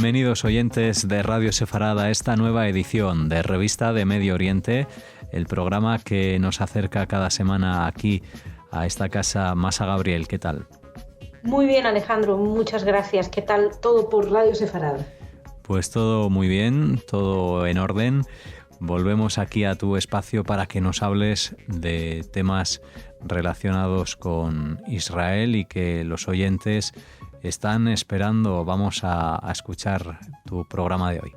Bienvenidos oyentes de Radio Sefarad a esta nueva edición de Revista de Medio Oriente, el programa que nos acerca cada semana aquí a esta casa. Masa Gabriel, ¿qué tal? Muy bien, Alejandro, muchas gracias. ¿Qué tal todo por Radio Sefarad? Pues todo muy bien, todo en orden. Volvemos aquí a tu espacio para que nos hables de temas relacionados con Israel y que los oyentes están esperando. Vamos a escuchar tu programa de hoy.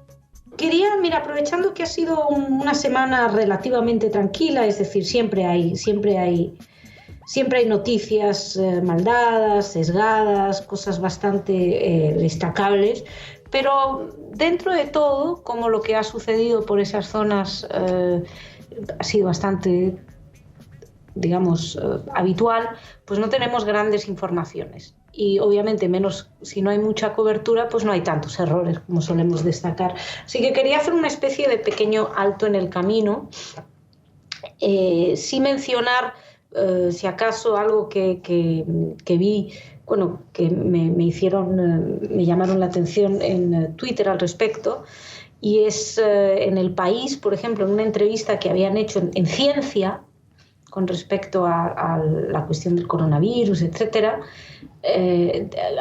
Quería, aprovechando que ha sido una semana relativamente tranquila, es decir, siempre hay noticias mal dadas, sesgadas, cosas bastante destacables, pero dentro de todo, como lo que ha sucedido por esas zonas ha sido bastante, habitual, pues no tenemos grandes informaciones. Y obviamente menos si no hay mucha cobertura, pues no hay tantos errores como solemos destacar. Así que quería hacer una especie de pequeño alto en el camino, sin mencionar, si acaso, algo que vi, que me llamaron la atención en Twitter al respecto, y es en El País, por ejemplo, en una entrevista que habían hecho en Ciencia con respecto a la cuestión del coronavirus, etcétera,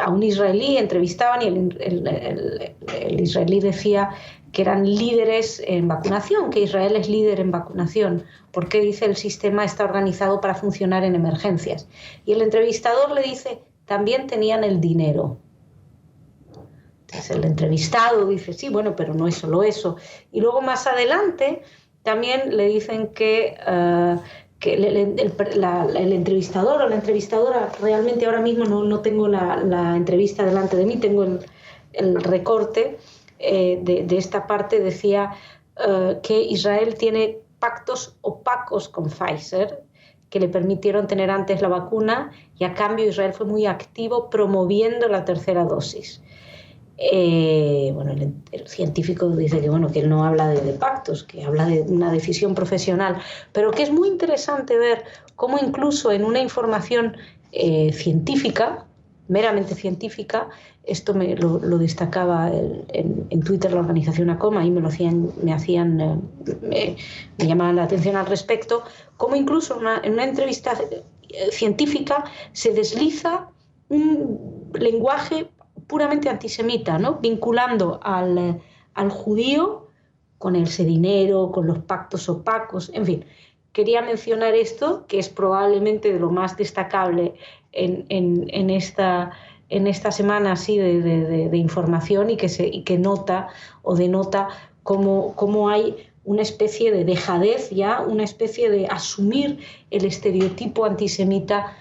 a un israelí entrevistaban y el israelí decía que eran líderes en vacunación, que Israel es líder en vacunación, porque dice el sistema está organizado para funcionar en emergencias. Y el entrevistador le dice, también tenían el dinero. Entonces el entrevistado dice, sí, bueno, pero no es solo eso. Y luego más adelante también le dicen que el entrevistador o la entrevistadora, realmente ahora mismo no tengo la entrevista delante de mí, tengo el recorte de esta parte, decía que Israel tiene pactos opacos con Pfizer que le permitieron tener antes la vacuna, y a cambio Israel fue muy activo promoviendo la tercera dosis. El científico dice que él no habla de pactos, que habla de una decisión profesional, pero que es muy interesante ver cómo incluso en una información científica, meramente científica, esto lo destacaba en Twitter la organización ACOMA y me llamaban la atención al respecto, cómo incluso en una entrevista científica se desliza un lenguaje puramente antisemita, ¿no? Vinculando al judío con ese dinero, con los pactos opacos, en fin. Quería mencionar esto, que es probablemente de lo más destacable en esta semana así de información, y que nota o denota cómo hay una especie de dejadez ya, una especie de asumir el estereotipo antisemita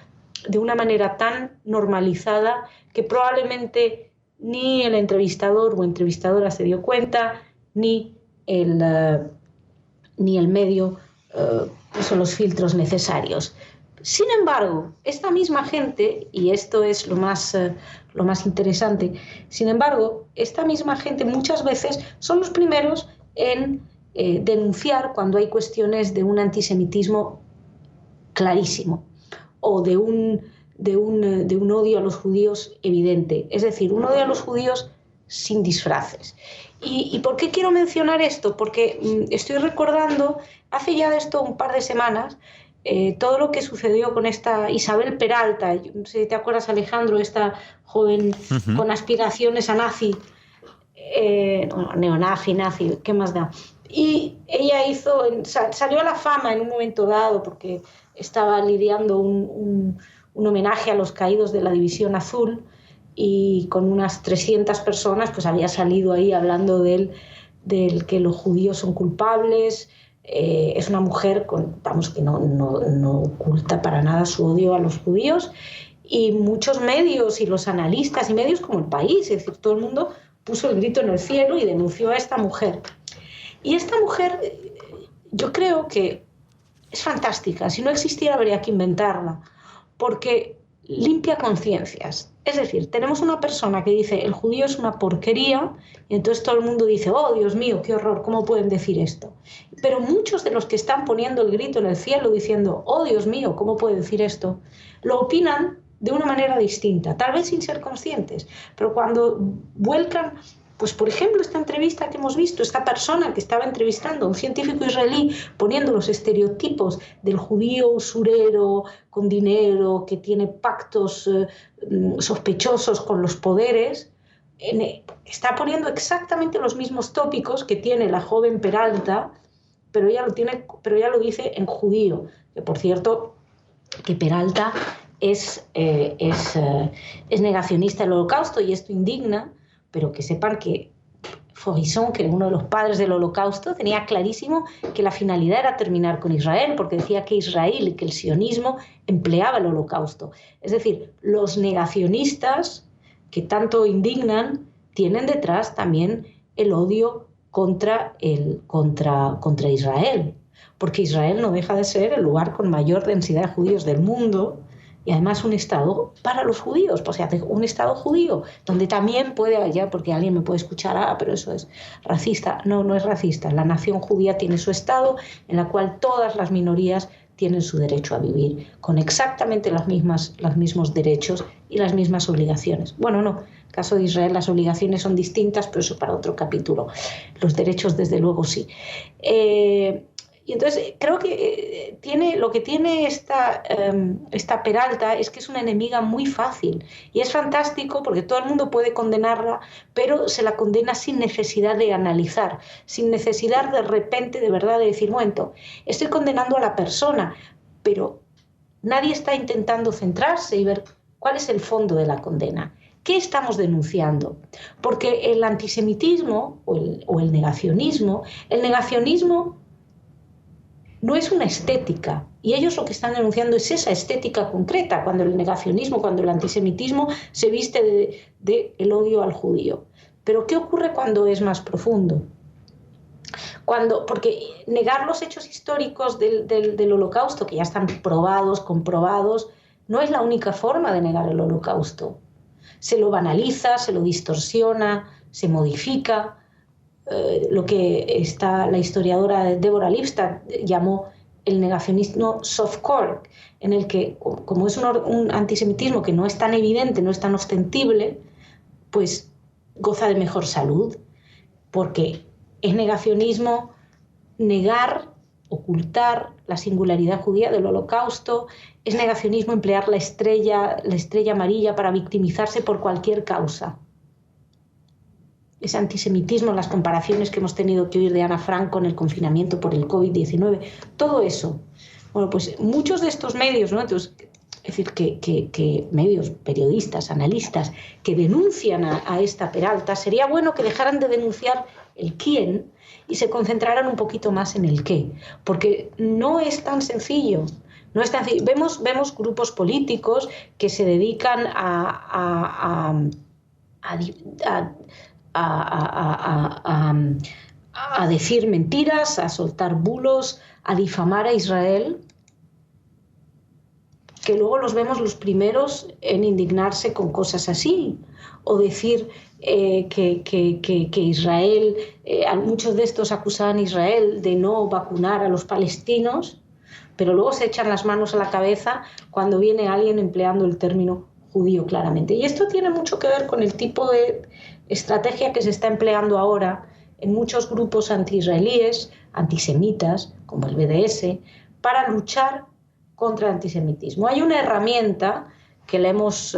de una manera tan normalizada que probablemente ni el entrevistador o entrevistadora se dio cuenta, ni el medio son los filtros necesarios. Sin embargo, esta misma gente, y esto es lo más interesante, sin embargo, esta misma gente muchas veces son los primeros en denunciar cuando hay cuestiones de un antisemitismo clarísimo o de un odio a los judíos evidente, es decir, un odio a los judíos sin disfraces. ¿Y por qué quiero mencionar esto? Porque estoy recordando, hace ya de esto un par de semanas, todo lo que sucedió con esta Isabel Peralta. Yo no sé si te acuerdas, Alejandro, esta joven con aspiraciones a nazi, nazi, ¿qué más da? Y ella salió a la fama en un momento dado porque estaba lidiando un homenaje a los caídos de la División Azul, y con unas 300 personas pues había salido ahí hablando del que los judíos son culpables. Es una mujer que no oculta para nada su odio a los judíos, y muchos medios y los analistas y medios como El País, es decir, todo el mundo puso el grito en el cielo y denunció a esta mujer. Y esta mujer, yo creo que es fantástica. Si no existiera habría que inventarla, porque limpia conciencias. Es decir, tenemos una persona que dice el judío es una porquería, y entonces todo el mundo dice, oh Dios mío, qué horror, ¿cómo pueden decir esto? Pero muchos de los que están poniendo el grito en el cielo diciendo, oh Dios mío, ¿cómo puede decir esto?, lo opinan de una manera distinta, tal vez sin ser conscientes, pero cuando vuelcan Pues, por ejemplo, esta entrevista que hemos visto, esta persona que estaba entrevistando a un científico israelí poniendo los estereotipos del judío usurero, con dinero, que tiene pactos sospechosos con los poderes, está poniendo exactamente los mismos tópicos que tiene la joven Peralta, pero ella lo dice en judío. Que, por cierto, que Peralta es negacionista del Holocausto, y esto indigna, pero que sepan que Faurisson, que era uno de los padres del Holocausto, tenía clarísimo que la finalidad era terminar con Israel, porque decía que Israel y que el sionismo empleaba el Holocausto. Es decir, los negacionistas que tanto indignan tienen detrás también el odio contra Israel, porque Israel no deja de ser el lugar con mayor densidad de judíos del mundo, y además un Estado para los judíos, pues hace un Estado judío, donde también puede haber, porque alguien me puede escuchar, pero eso es racista. No, no es racista. La nación judía tiene su Estado, en la cual todas las minorías tienen su derecho a vivir, con exactamente los mismos derechos y las mismas obligaciones. Bueno, no, en el caso de Israel las obligaciones son distintas, pero eso para otro capítulo. Los derechos, desde luego, sí. Y entonces creo que lo que tiene esta Peralta es que es una enemiga muy fácil, y es fantástico porque todo el mundo puede condenarla, pero se la condena sin necesidad de analizar, sin necesidad de repente de verdad de decir, momento, estoy condenando a la persona, pero nadie está intentando centrarse y ver cuál es el fondo de la condena. ¿Qué estamos denunciando? Porque el antisemitismo o el negacionismo no es una estética, y ellos lo que están denunciando es esa estética concreta, cuando el negacionismo, cuando el antisemitismo se viste de el odio al judío. Pero ¿qué ocurre cuando es más profundo? Porque negar los hechos históricos del Holocausto, que ya están probados, comprobados, no es la única forma de negar el Holocausto. Se lo banaliza, se lo distorsiona, se modifica. Lo que la historiadora Deborah Lipstadt llamó el negacionismo softcore, en el que, como es un antisemitismo que no es tan evidente, no es tan ostensible, pues goza de mejor salud, porque es negacionismo negar, ocultar la singularidad judía del Holocausto, es negacionismo emplear la estrella amarilla para victimizarse por cualquier causa. Ese antisemitismo, las comparaciones que hemos tenido que oír de Ana Frank con el confinamiento por el COVID-19, todo eso. Bueno, pues muchos de estos medios, ¿no? Entonces, es decir, que medios, periodistas, analistas, que denuncian a esta Peralta, sería bueno que dejaran de denunciar el quién y se concentraran un poquito más en el qué, porque no es tan sencillo. No es tan sencillo. Vemos grupos políticos que se dedican a decir mentiras, a soltar bulos, a difamar a Israel, que luego los vemos los primeros en indignarse con cosas así, o decir que Israel, muchos de estos acusaban a Israel de no vacunar a los palestinos, pero luego se echan las manos a la cabeza cuando viene alguien empleando el término judío claramente. Y esto tiene mucho que ver con el tipo de estrategia que se está empleando ahora en muchos grupos anti-israelíes, antisemitas, como el BDS, para luchar contra el antisemitismo. Hay una herramienta que la hemos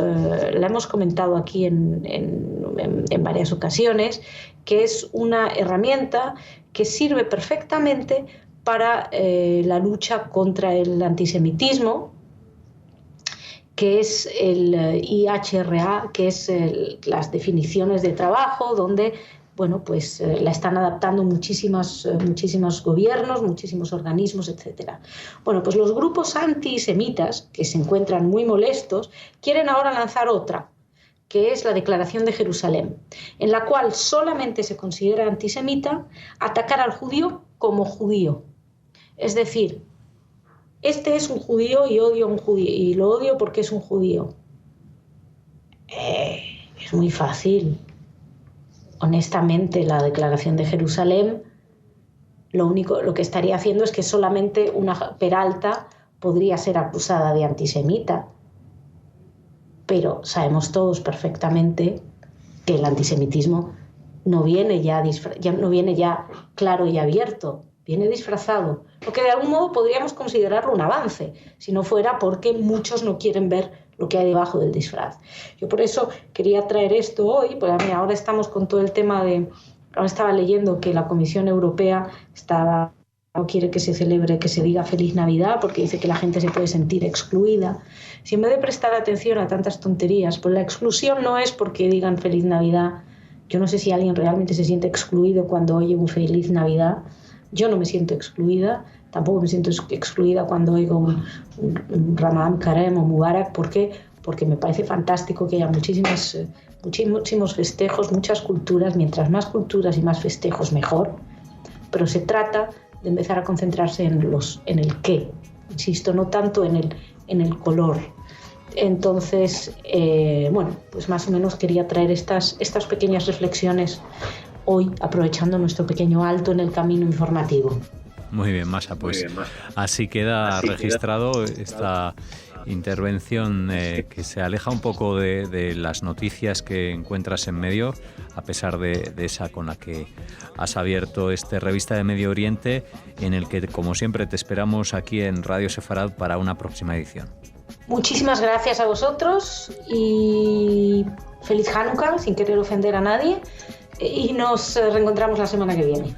comentado aquí en varias ocasiones, que es una herramienta que sirve perfectamente para la lucha contra el antisemitismo, que es el IHRA, que es las definiciones de trabajo, donde bueno, pues la están adaptando muchísimos gobiernos, muchísimos organismos, etc. Bueno, pues los grupos antisemitas, que se encuentran muy molestos, quieren ahora lanzar otra, que es la Declaración de Jerusalén, en la cual solamente se considera antisemita atacar al judío como judío. Es decir, este es un judío y odio a un judío, y lo odio porque es un judío. Es muy fácil. Honestamente, la Declaración de Jerusalén, lo que estaría haciendo es que solamente una Peralta podría ser acusada de antisemita. Pero sabemos todos perfectamente que el antisemitismo no viene ya claro y abierto, viene disfrazado, porque de algún modo podríamos considerarlo un avance, si no fuera porque muchos no quieren ver lo que hay debajo del disfraz. Yo por eso quería traer esto hoy, pues ahora estamos con todo el tema ahora estaba leyendo que la Comisión Europea no quiere que se celebre, que se diga Feliz Navidad, porque dice que la gente se puede sentir excluida. Si en vez de prestar atención a tantas tonterías, pues la exclusión no es porque digan Feliz Navidad. Yo no sé si alguien realmente se siente excluido cuando oye un Feliz Navidad. Yo no me siento excluida, tampoco me siento excluida cuando oigo un Ramadán Karem o Mubarak. ¿Por qué? Porque me parece fantástico que haya muchísimos festejos, muchas culturas. Mientras más culturas y más festejos, mejor. Pero se trata de empezar a concentrarse en el qué, insisto, no tanto en el color. Entonces, pues más o menos quería traer estas pequeñas reflexiones hoy, aprovechando nuestro pequeño alto en el camino informativo. Muy bien, Masha, pues así queda registrado esta intervención que se aleja un poco de las noticias que encuentras en medio, a pesar de esa con la que has abierto esta revista de Medio Oriente, en el que, como siempre, te esperamos aquí en Radio Sefarad para una próxima edición. Muchísimas gracias a vosotros y feliz Hanukkah, sin querer ofender a nadie, y nos reencontramos la semana que viene.